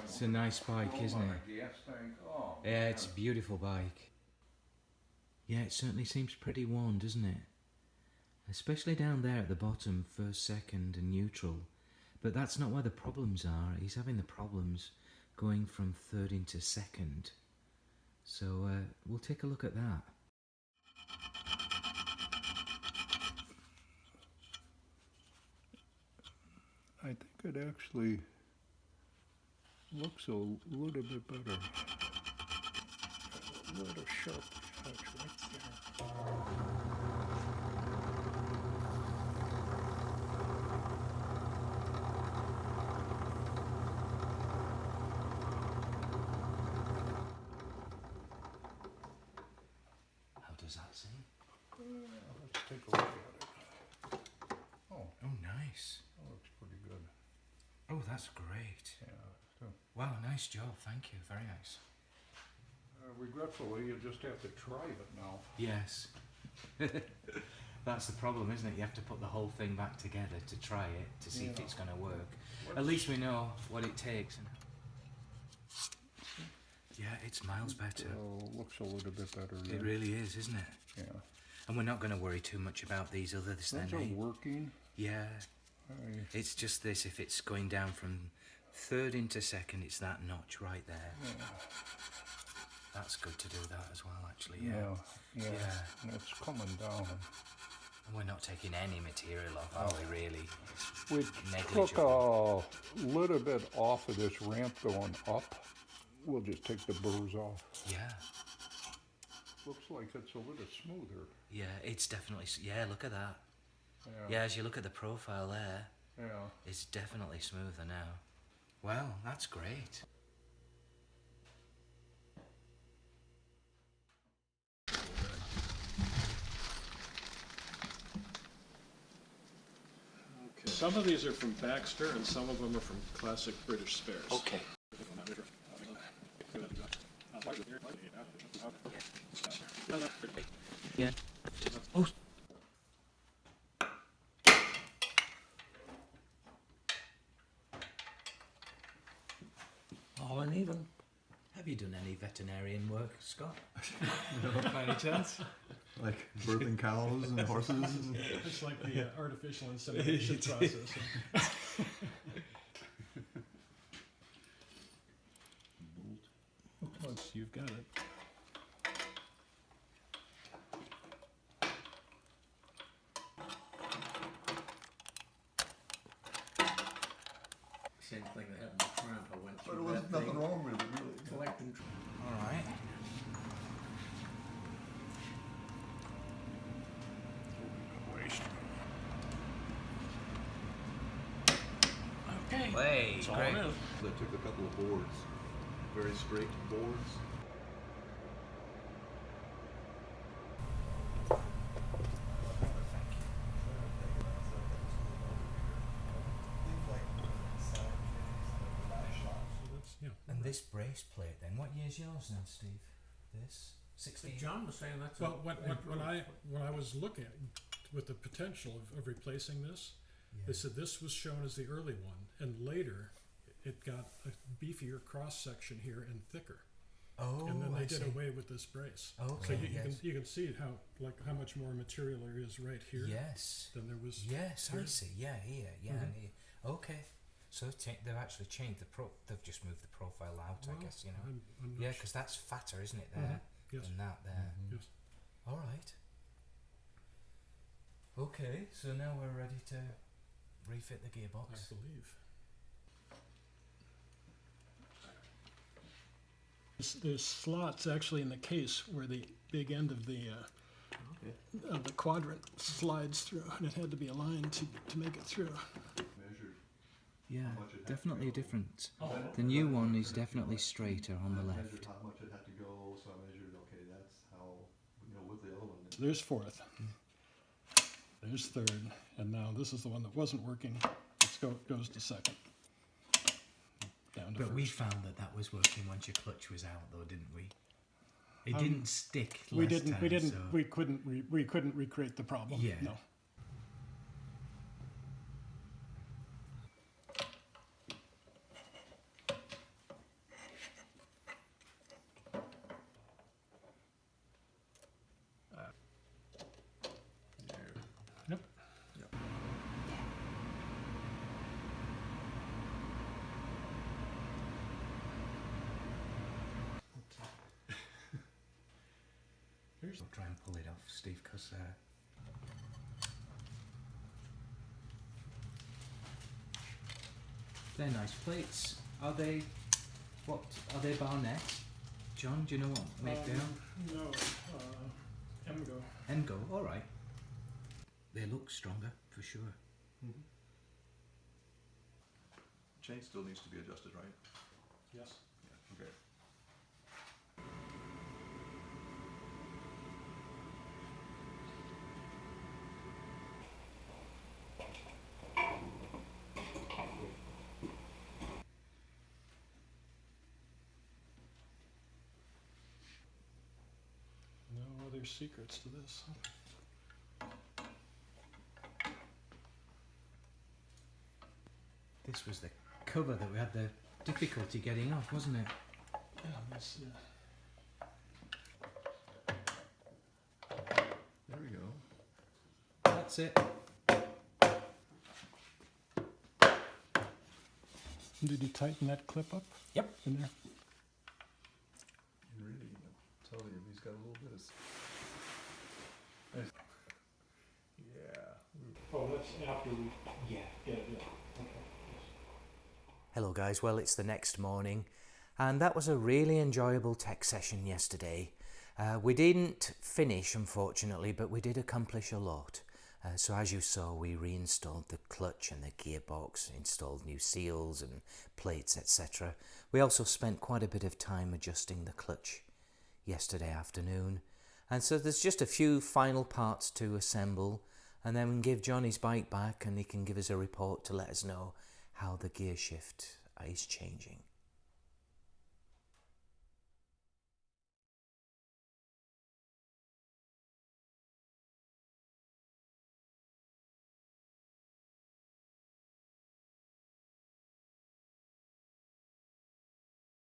It's a nice bike, isn't it? Yeah, it's a beautiful bike. Yeah, it certainly seems pretty worn, doesn't it? Especially down there at the bottom, first, second and neutral. But that's not where the problems are. He's having the problems going from third into second. So we'll take a look at that. I think it actually looks a little bit better. A little sharp touch right there. How does that seem? Let's take a look at it. Oh, nice. That looks pretty good. Oh, that's great. Yeah. So, Wow, nice job. Thank you. Very nice. regretfully, you just have to try it now. Yes. That's the problem, isn't it? You have to put the whole thing back together to try it, to see if it's going to work. At least we know what it takes. Yeah, it's miles better. Looks a little bit better. It really is, isn't it? Yeah. And we're not going to worry too much about these others then. Those are working. Yeah. It's just this, if it's going down from third into second, it's that notch right there. Yeah. That's good to do that as well, actually. Yeah. And it's coming down. And we're not taking any material off, are we, really? We took a little bit off of this ramp going up. We'll just take the burrs off. Yeah. Looks like it's a little smoother. Yeah, it's definitely, look at that. Yeah, as you look at the profile there, yeah. it's definitely smoother now. Well, that's great. Okay. Some of these are from Baxter and some of them are from Classic British Spares. Okay. Yeah. Oh. All uneven. Have you done any veterinarian work, Scott? No, by any chance? Like birthing cows and horses? It's like the artificial insemination process. Once you've got it. Same thing that happened to Trump. I went But through there was that nothing thing, wrong with it, really. collecting. All right. Okay. Hey, That's all great. it is. They took a couple of boards, very straight boards. And this brace plate then, what year's yours then, Steve? This? 16? John was saying that's Well, when I was looking at with the potential of replacing this, they said this was shown as the early one, and later it got a beefier cross section here and thicker. Oh, And then I they did see. away with this brace. Okay, So yes. you can see how much more material there is right here Yes. than there was. Yes, I here. see. Yeah, here. Yeah, and here. Okay. So they've actually changed they've just moved the profile out, Well, I guess, you know. I'm not Yeah, sure. because that's fatter, isn't it, there? Yes. Than that there. Yes. All right. Okay, so now we're ready to refit the I gearbox. believe. There's slots actually in the case where the big end of the quadrant slides through, and it had to be aligned to make it through. Measured. Yeah, much it had definitely to go. different. The new one is definitely straighter on the I left. measured how much it had to go, so I measured, okay, that's how, with the other one. There's fourth. There's third, and now this is the one that wasn't working. It goes to second. Down to But first. we found that was working once your clutch was out, though, didn't we? It didn't stick last We didn't. time, so. We couldn't recreate the problem. Yeah. No. I'll try and pull it off, Steve, because they're nice plates. Are they? What are they? Barnett? John, do you know what make they are? No, Emgo. Emgo. All right. They look stronger for sure. Chain still needs to be adjusted, right? Yes. Yeah, okay. No other secrets to this. This was the cover that we had the difficulty getting off, wasn't it? Yeah, this, There we go. That's it. Did you tighten that clip up? Yep. In there? And really, I'm telling you, he's got a little bit of... Yeah. Oh, that's after we. Yeah. Yeah. Okay. Hello guys, well it's the next morning and that was a really enjoyable tech session yesterday. We didn't finish unfortunately, but we did accomplish a lot. So as you saw, we reinstalled the clutch and the gearbox, installed new seals and plates, etc. We also spent quite a bit of time adjusting the clutch yesterday afternoon, and so there's just a few final parts to assemble, and then we can give John his bike back and he can give us a report to let us know how the gear shift is changing.